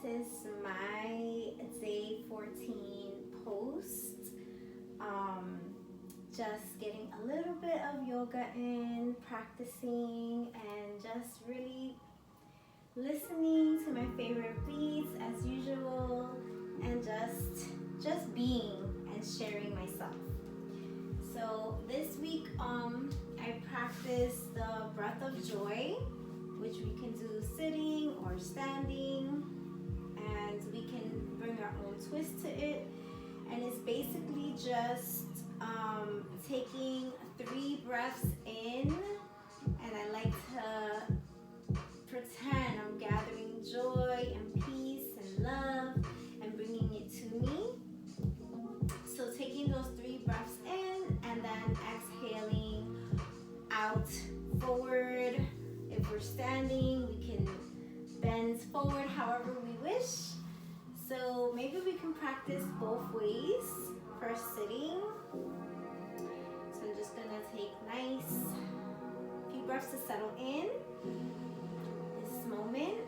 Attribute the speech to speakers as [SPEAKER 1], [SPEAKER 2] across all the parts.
[SPEAKER 1] is my day 14 post. Just getting a little bit of yoga in, practicing, and just really listening to my favorite beats as usual, and just being and sharing myself. So this week I practiced the breath of joy, which we can do sitting or standing, and we can bring our own twist to it. And it's basically just taking 3 breaths in, and I like to pretend I'm gathering joy and peace and love and bringing it to me. So taking those 3 breaths in and then exhaling out forward. If we're standing, we can bend forward however we wish. So maybe we can practice both ways. First sitting. So I'm just gonna take nice few breaths to settle in this moment.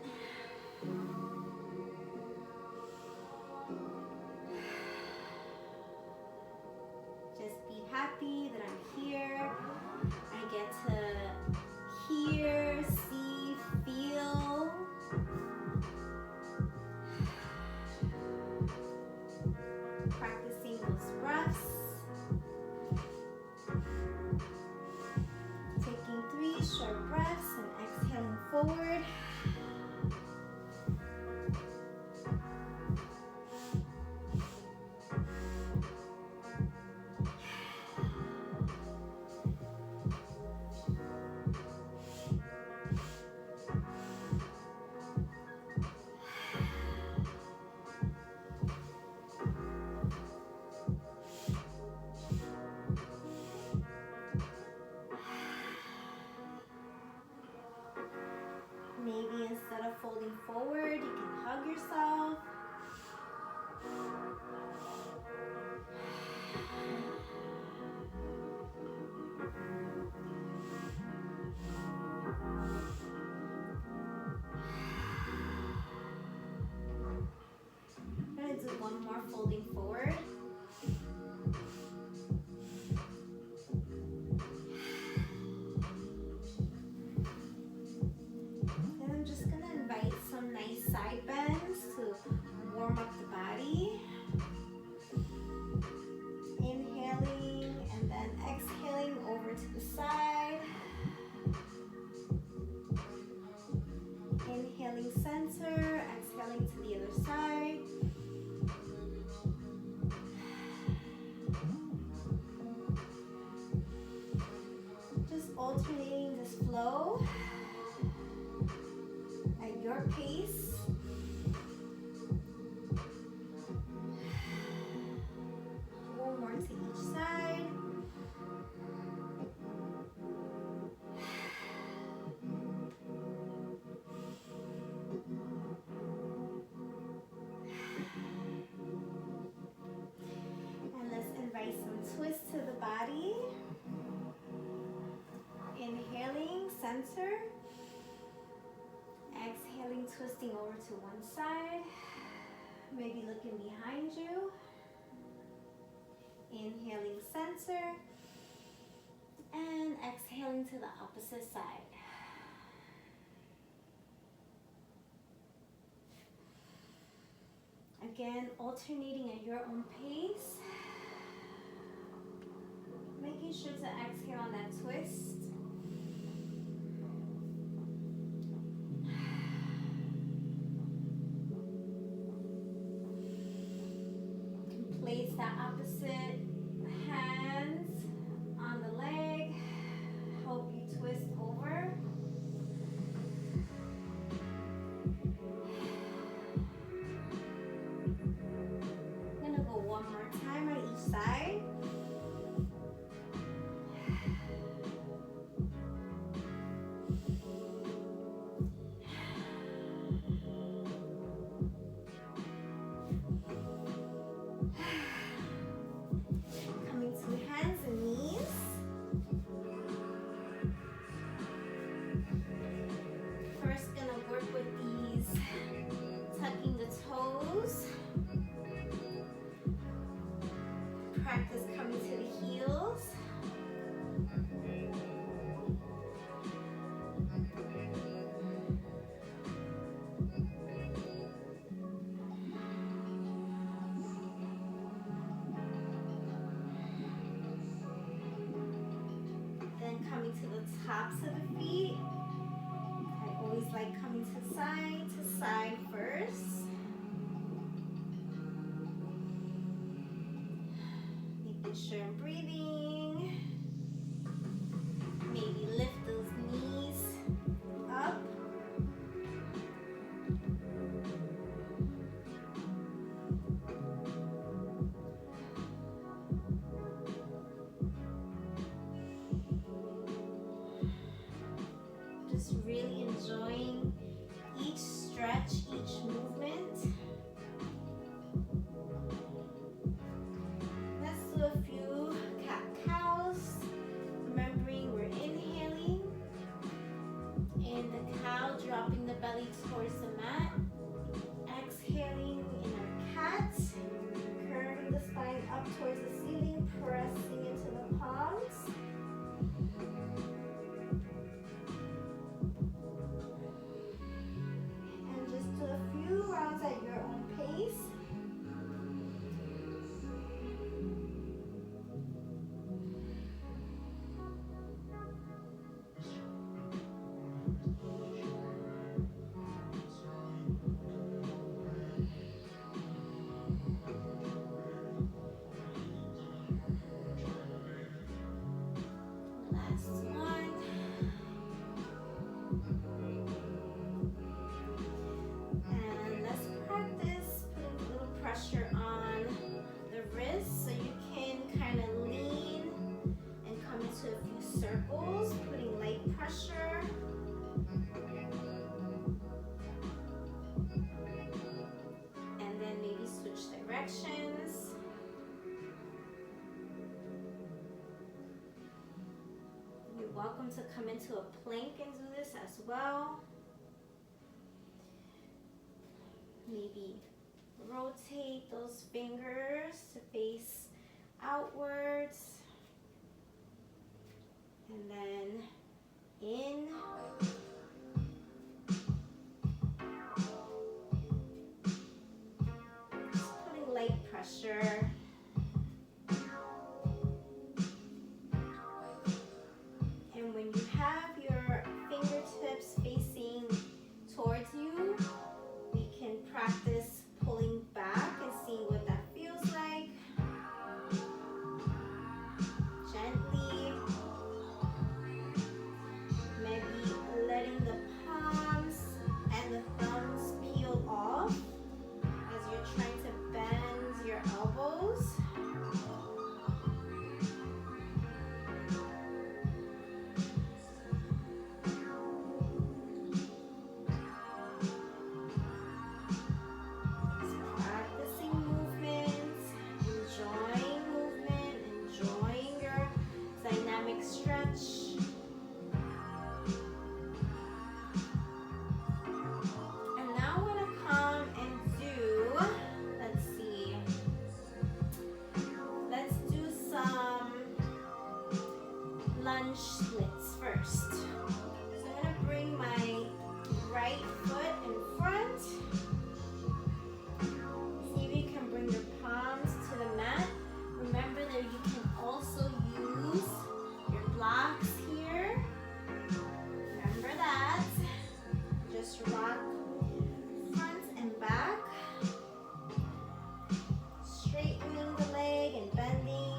[SPEAKER 1] Just be happy that I'm here. I get to hear, see, feel. Practicing those breaths. Taking 3 short breaths and exhaling forward. Maybe instead of folding forward, you can hug yourself. I'm going to do one more folding forward. Side bends to warm up the body. Inhaling and then exhaling over to the side. Inhaling center, exhaling to the other side. Just alternating this flow at your pace. One more to each side. And let's invite some twist to the body. Inhaling, center. Exhaling, twisting over to one side. Maybe looking behind you. Inhaling, center. And exhaling to the opposite side. Again, alternating at your own pace. Making sure to exhale on that twist. Place that opposite hands on the leg. Help you twist over. I'm gonna go one more time on each side. tops of the feet. I always like coming to side first. Making sure I'm breathing. Maybe lift those knees up. Just really enjoying each stretch, each movement. Let's do a few cat-cows. Remembering we're inhaling in the cow, dropping the belly towards the mat. Exhaling in our cat, curving the spine up towards the ceiling, pressing into the palms. And just do a few rounds at your own pace. On the wrist so you can kind of lean and come into a few circles, putting light pressure. And then maybe switch directions. You're welcome to come into a plank and do this as well. Maybe rotate those fingers to face outwards. And then in. Just putting light pressure. And when you have your fingertips facing towards you, we can practice pulling back and seeing what that feels like. Gently. Maybe letting the palms and the thumbs peel off as you're trying to bend your elbows. Stretch. And now I'm going to come and do, let's do some lunge splits first. So I'm going to bring my right foot in front. See if you can bring your palms to the mat. Remember that you can also use blocks here. Remember that. Just rock front and back. Straightening the leg and bending.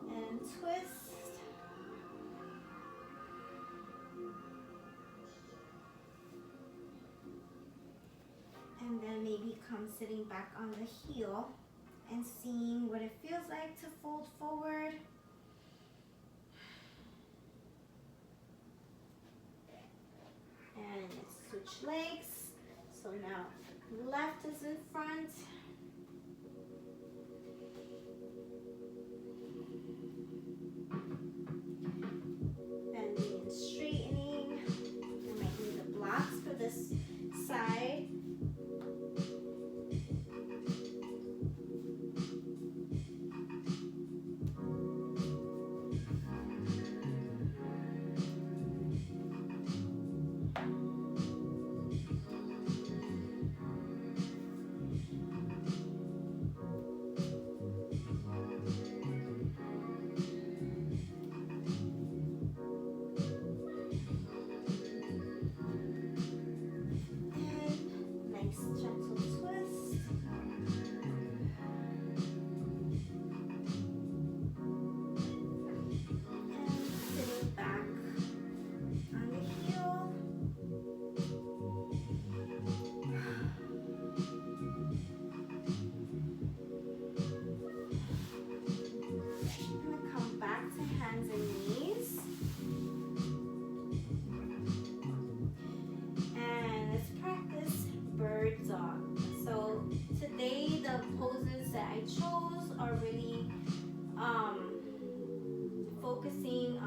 [SPEAKER 1] And twist. And then maybe come sitting back on the heel and seeing what it feels like to fold forward. And switch legs. So now left is in front. Bending and straightening. You might need the blocks for this side.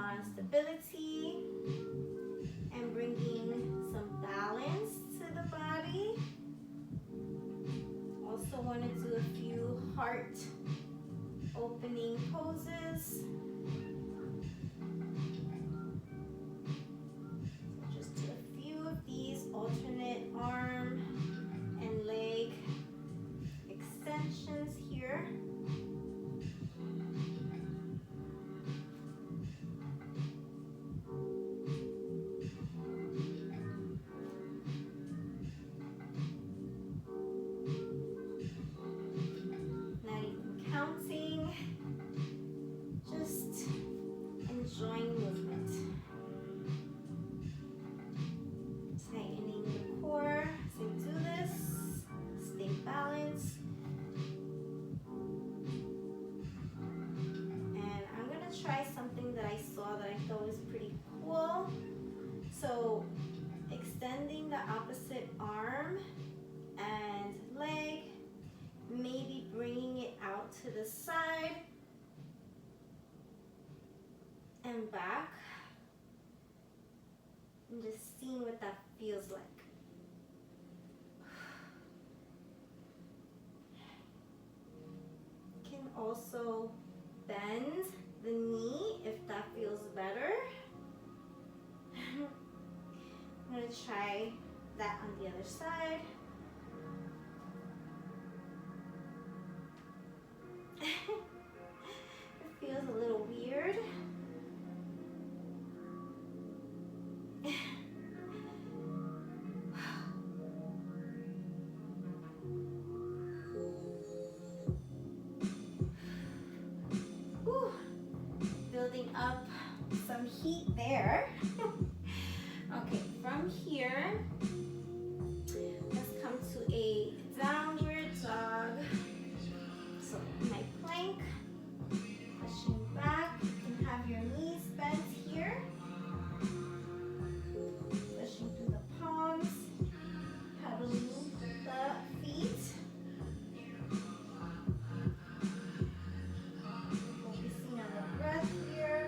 [SPEAKER 1] on stability and bringing some balance to the body. Also want to do a few heart opening poses. Just do a few of these alternate arm and leg extensions here. Not even counting, just enjoying movement. Tightening the core as I do this. Stay balanced. And I'm gonna try something that I saw that I thought was pretty cool. So extending the opposite arm and leg, maybe bringing it out to the side and back, and just seeing what that feels like. Can also bend the knee if that feels better. I'm going to try that on the other side. It feels a little weird. Whew. Building up some heat there. Okay, from here, let's come to a downward dog. So my plank, pushing back, you can have your knees bent here. Pushing through the palms, pedaling the feet. Focusing on the breath here.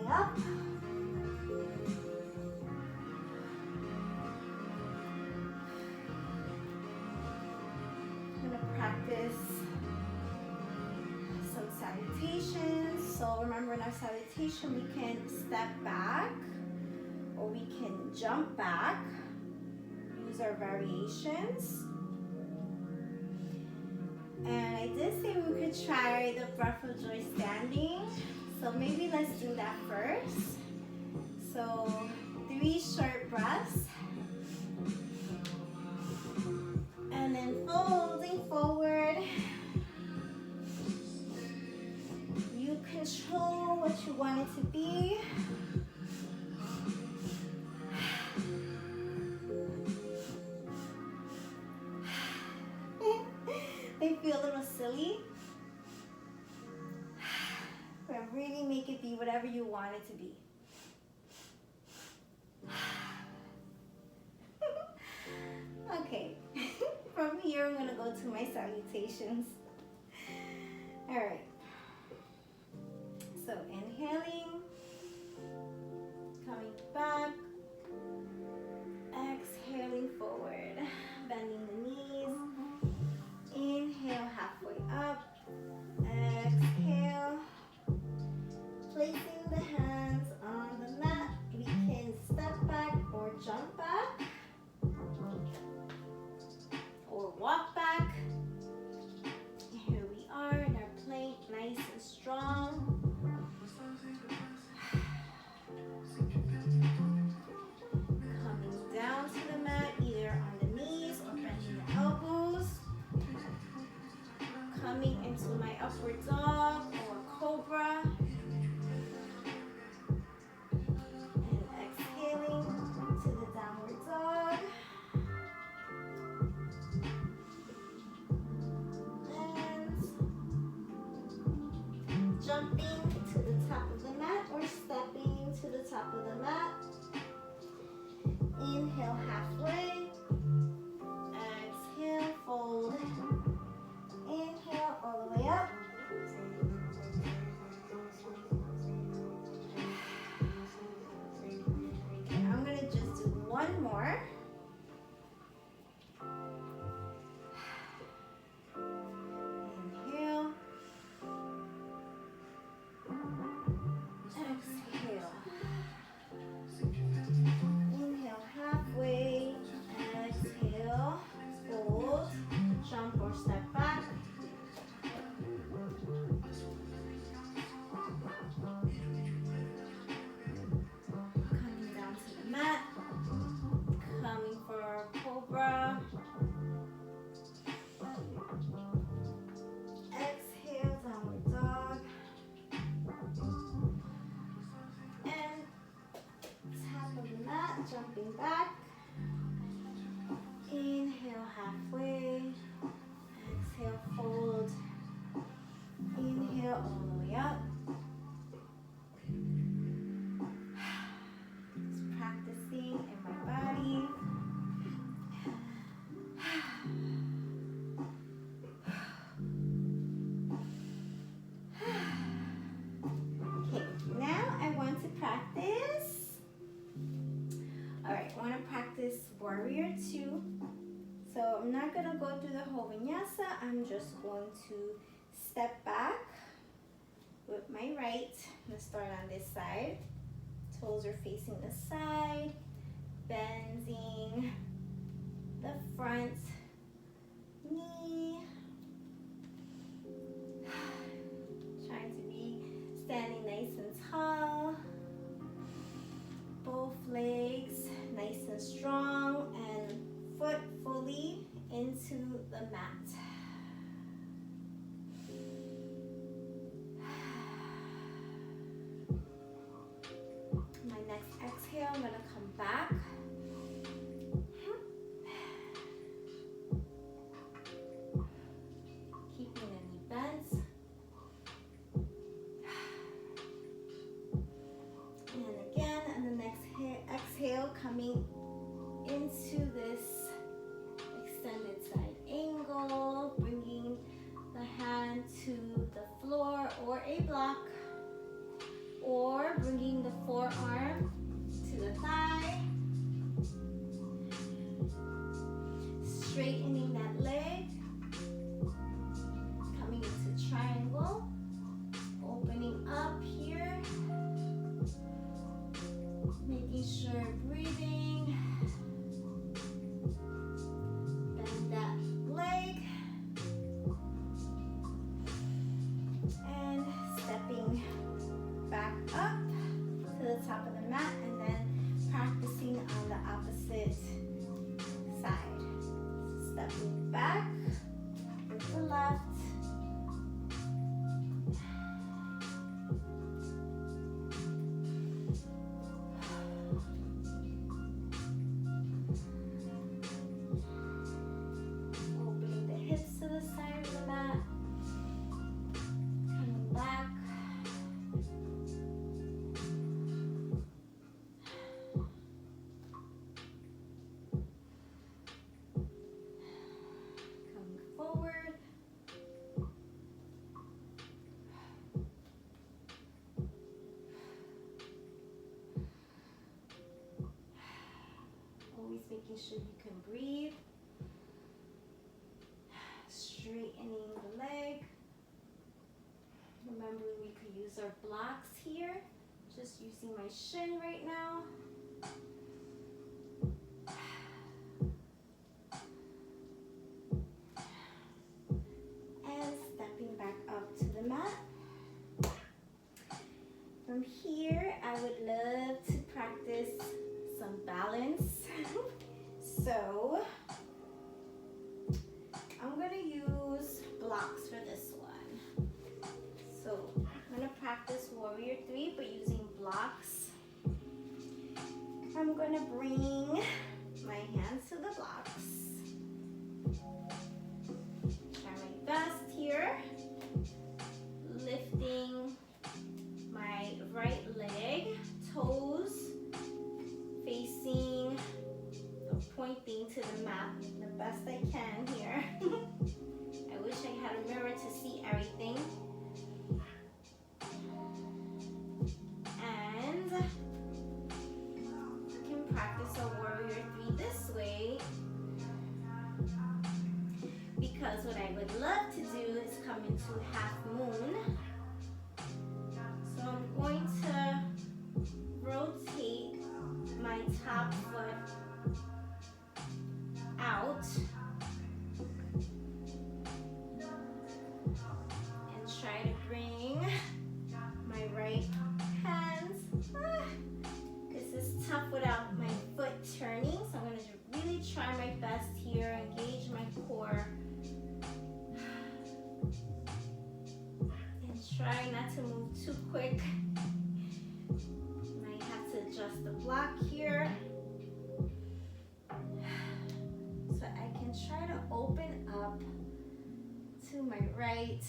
[SPEAKER 1] Up. I'm going to practice some salutations. So remember, in our salutation, we can step back or we can jump back, use our variations. And I did say we could try the breath of joy standing. So maybe let's do that first. So 3 short breaths. And then folding forward. You control what you want it to be. They feel a little silly. But really make it be whatever you want it to be. Okay, from here I'm gonna go to my salutations. All right, so inhaling, coming back, exhaling forward, bending the knees, inhale halfway up, exhale, placing the hands on the mat. We can step back or jump back or walk back. to my upward dog or cobra. And exhaling to the downward dog. And jumping to the top of the mat or stepping to the top of the mat. Inhale halfway. Exhale, fold. Inhale all the way up. Okay, I'm going to just do one more. Inhale. Exhale. Inhale halfway. Exhale. Fold. Jump or step back. Coming down to the mat. Coming for cobra. Exhale, downward dog. And top of the mat, jumping back. Inhale halfway. Exhale, fold. Inhale all the way up. Just practicing in my body. Okay, now I want to practice. All right, I want to practice Warrior 2. So I'm not going to go through the whole vinyasa. I'm just going to step back with my right. I'm going to start on this side. Toes are facing the side. Bending the front knee. Trying to be standing nice and tall. Both legs nice and strong and foot fully into the mat. My next exhale, I'm going to come back. Keeping the knee bent. And again, and the next exhale, coming into this extended side angle, bringing the hand to the floor or a block, or bringing the forearm to the thigh, straightening that leg, coming into triangle, opening up here, making sure breathing. Bend that leg and stepping back up to the top of the mat and then practicing on the opposite side. Stepping back with the left. Opening the hips to the side of the mat. Coming back. Coming forward. Always making sure you can breathe. Straightening the leg. Remember, we could use our blocks here. Just using my shin right now. And stepping back up to the mat. From here, I would love to practice some balance. So I'm gonna use blocks for this one. I'm gonna bring my hands to the blocks. Try my best here. Lifting my right leg, toes facing or pointing to the mat the best I can here. I wish I had a mirror to see everything. And you can practice a warrior 3 this way, because what I would love to do is come into half moon. So I'm going to rotate my top foot out and try to bring my right hands. This is tough without my foot turning, so I'm going to really try my best here, engage my core, and try not to move too quick. Might have to adjust the block here so I can try to open up to my right.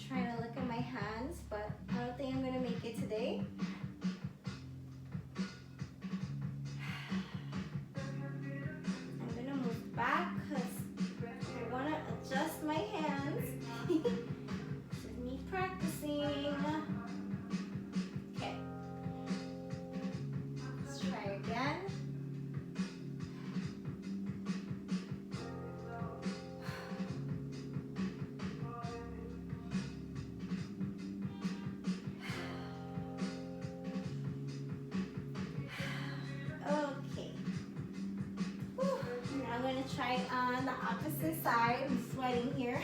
[SPEAKER 1] Trying to look at my hands, but I don't think I'm gonna make it today. I'm gonna move back because I wanna adjust my hands. This is me practicing. Okay, let's try again. Okay. Whew. Now I'm going to try it on the opposite side. I'm sweating here.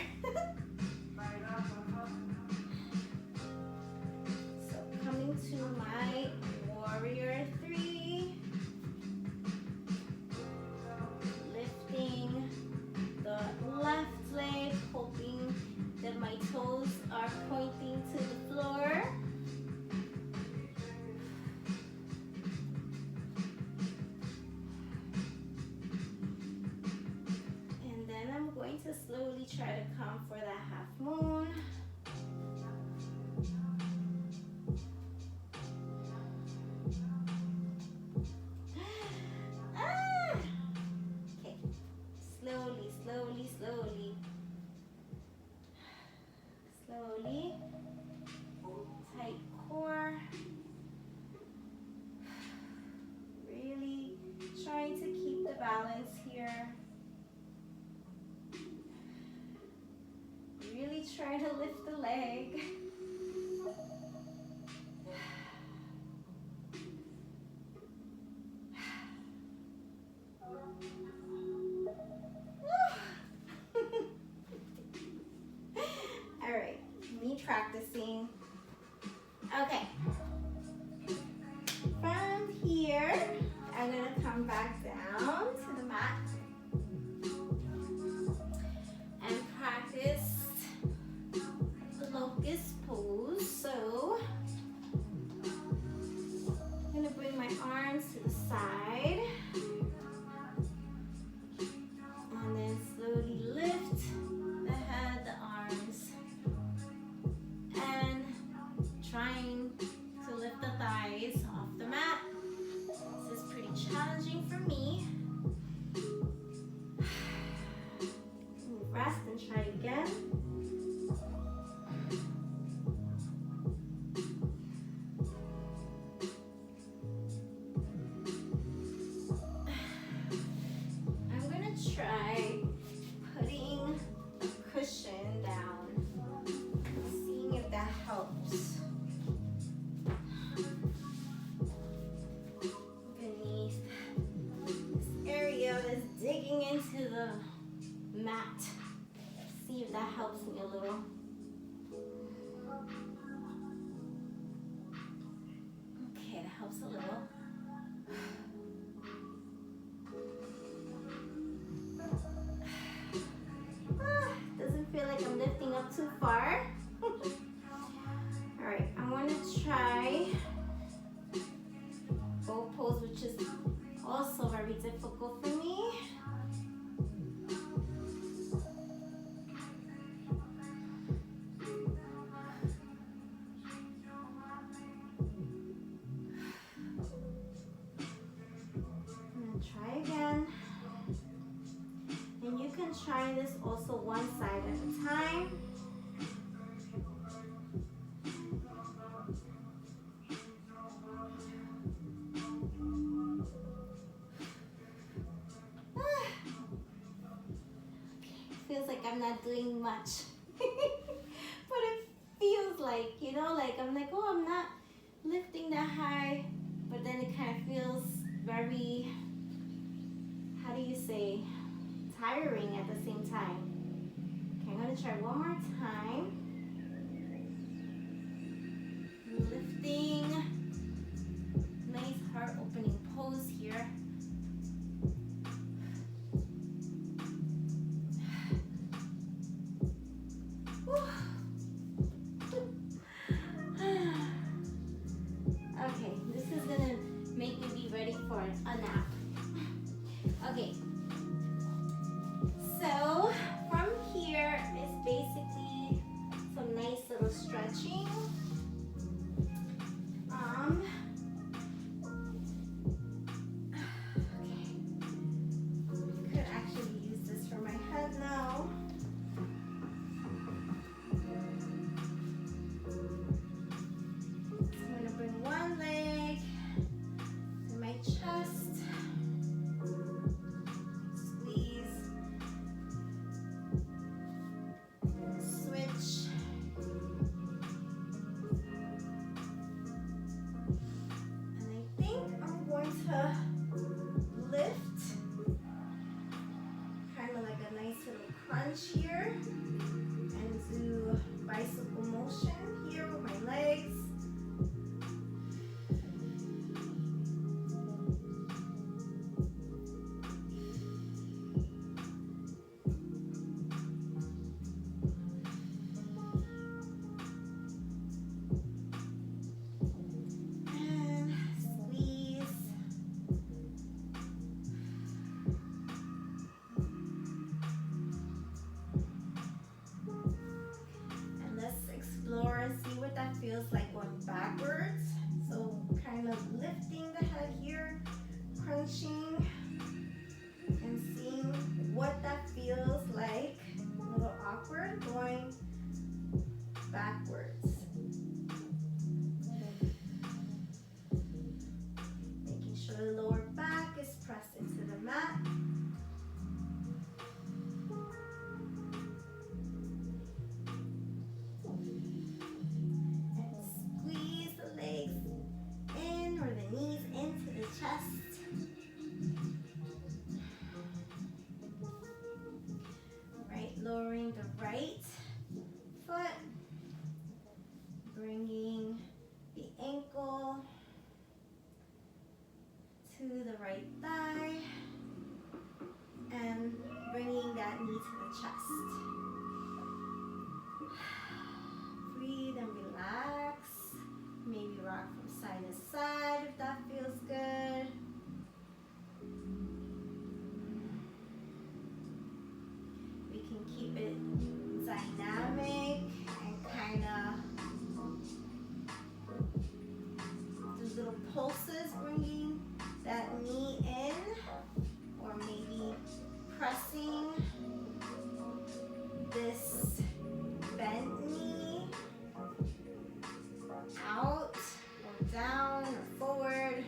[SPEAKER 1] So coming to my warrior 3. Lifting the left leg, hoping that my toes are pointing to the floor. To slowly try to come for that half moon. Okay, slowly, slowly, slowly. Slowly. Tight core. Really trying to keep the balance here. Really try to lift the leg. All right, me practicing. Okay. From here, I'm gonna come back down to the mat and practice locust pose. So I'm gonna bring my arms to the side and then slowly lift the head, the arms, and trying to lift the thighs off the mat. This is pretty challenging for me. Rest and try again. Try putting a cushion down, seeing if that helps. Beneath this area that's digging into the mat. See if that helps me a little. Okay, that helps a little. Doesn't feel like I'm lifting up too too far. All right, I want to try bow pose, which is also very difficult for me. Try again. And you can try this also one side at a time. Feels like I'm not doing much. But it feels like, you know, like I'm like, oh, I'm not lifting that high. But then it kind of feels very, how do you say, tiring at the same time. Okay, I'm gonna try one more time. Lifting, nice heart opening pose here. Okay, this is gonna make me be ready for a nap. Okay, so from here is basically some nice little stretching. Okay, could actually use this for my head now. So I'm gonna bring one leg to my chest. Switch. And I think I'm going to lift, kind of like a nice little crunch here, and do bicycle motion here with my legs. And see what that feels like going backwards. So kind of lifting the head here, crunching, and seeing what that feels like. A little awkward going backwards. Making sure the lower back is pressed into the mat. Lowering the right foot, bringing the ankle to the right thigh, and bringing that knee to the chest. Breathe and relax. Maybe rock from side to side if that feels good. Keep it dynamic and kind of do little pulses, bringing that knee in, or maybe pressing this bent knee out or down or forward.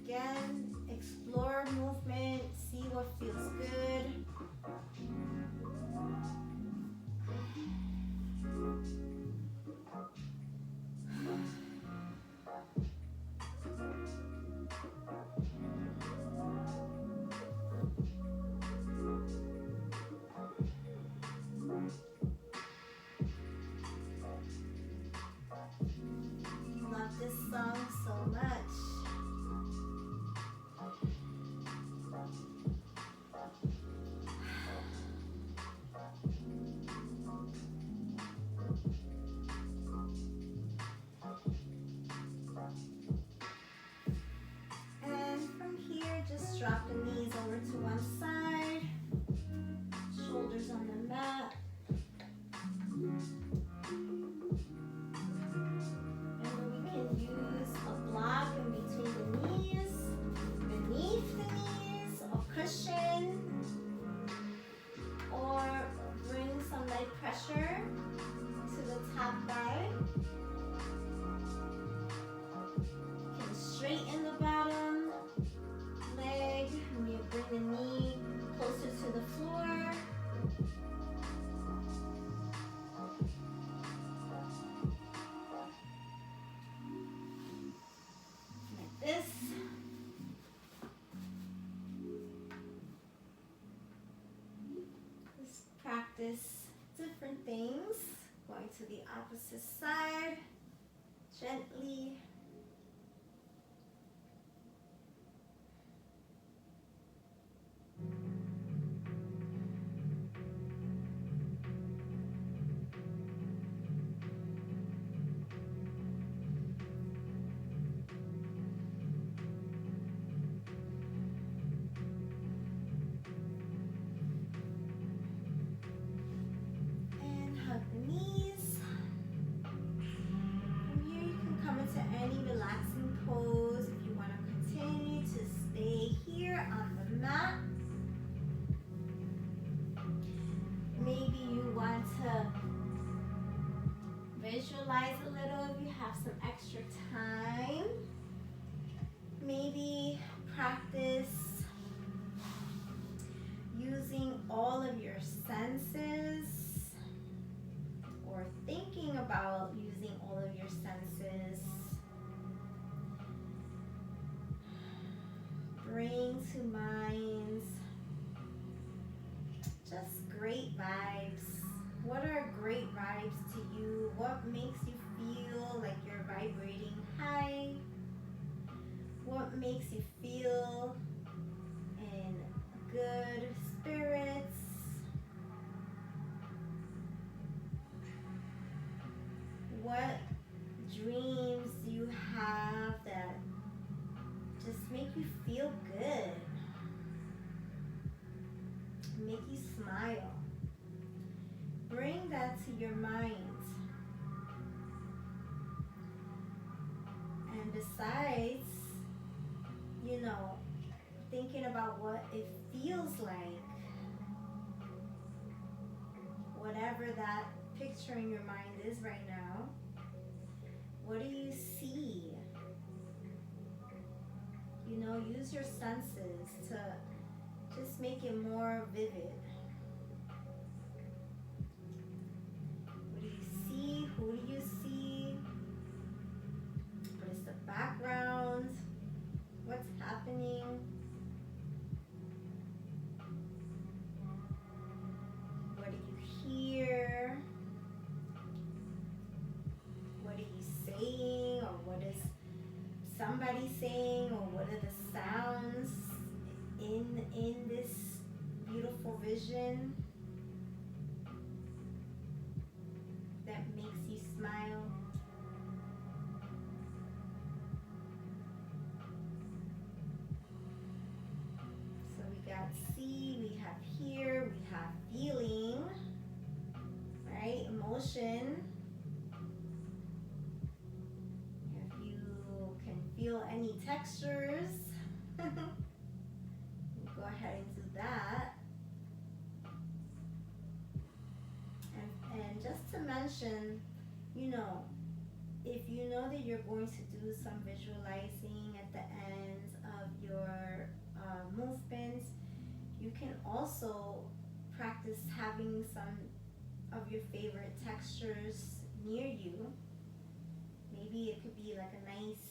[SPEAKER 1] Again, explore movement, see what feels good. drop the knees over to one side, shoulders on the mat. And we can use a block in between the knees, beneath the knees, or cushion, or bring some light pressure to the top thigh. You can straighten the bottom leg, and you bring the knee closer to the floor. Like this. Let's practice different things. Going to the opposite side, gently. And hug the knees. From here you can come into any relaxing pose if you want to continue to stay here on the mat. Maybe you want to visualize a little if you have some extra time. Maybe practice using all of your senses, or thinking about using all of your senses. Bring to mind just great vibes. What are great vibes to you? What makes you feel like you're vibrating high? What makes you feel in good spirits? What dreams do you have that just make you feel good? Make you smile. Bring that to your mind. And besides, thinking about what it feels like, whatever that picture in your mind is right now, what do you see? Use your senses to just make it more vivid. What do you see? Who do you see? What is the background? What's happening? What do you hear? What are you saying? Or what is somebody saying? Or what are the sounds in this beautiful vision that makes you smile? So we got see, we have hear, we have feeling, right? Emotion. If you can feel any textures, go ahead and do that. And just to mention, if you know that you're going to do some visualizing at the end of your movements, you can also practice having some of your favorite textures near you. Maybe it could be like a nice,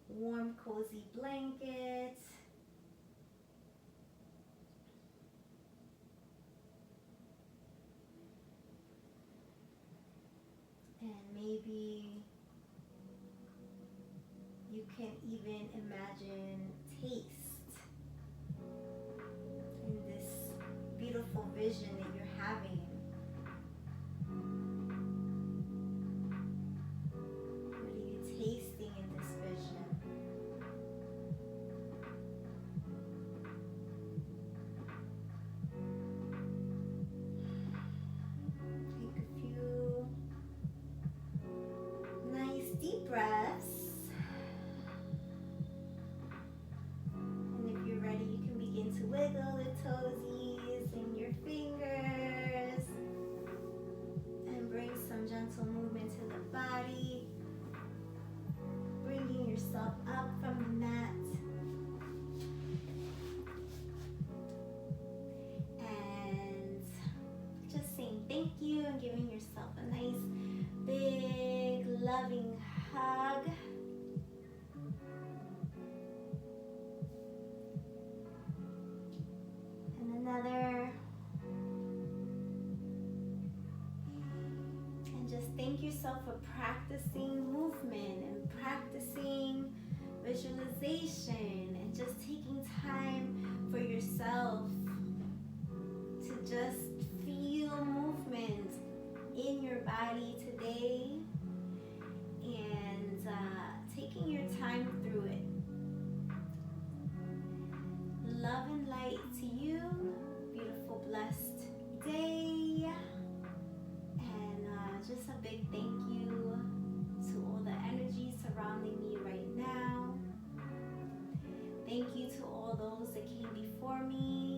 [SPEAKER 1] warm, cozy blanket. And maybe you can even imagine taste in this beautiful vision that you're having. What are you tasting in this vision? wiggle the toesies and your fingers and bring some gentle movement to the body, bringing yourself up from the mat. And just saying thank you and giving yourself a nice, big, loving hug. And another. And just thank yourself for practicing movement and practicing visualization and just taking time for yourself to just feel movement in your body today and taking your time through it. Love and light to you. Beautiful, blessed day. And just a big thank you to all the energy surrounding me right now. Thank you to all those that came before me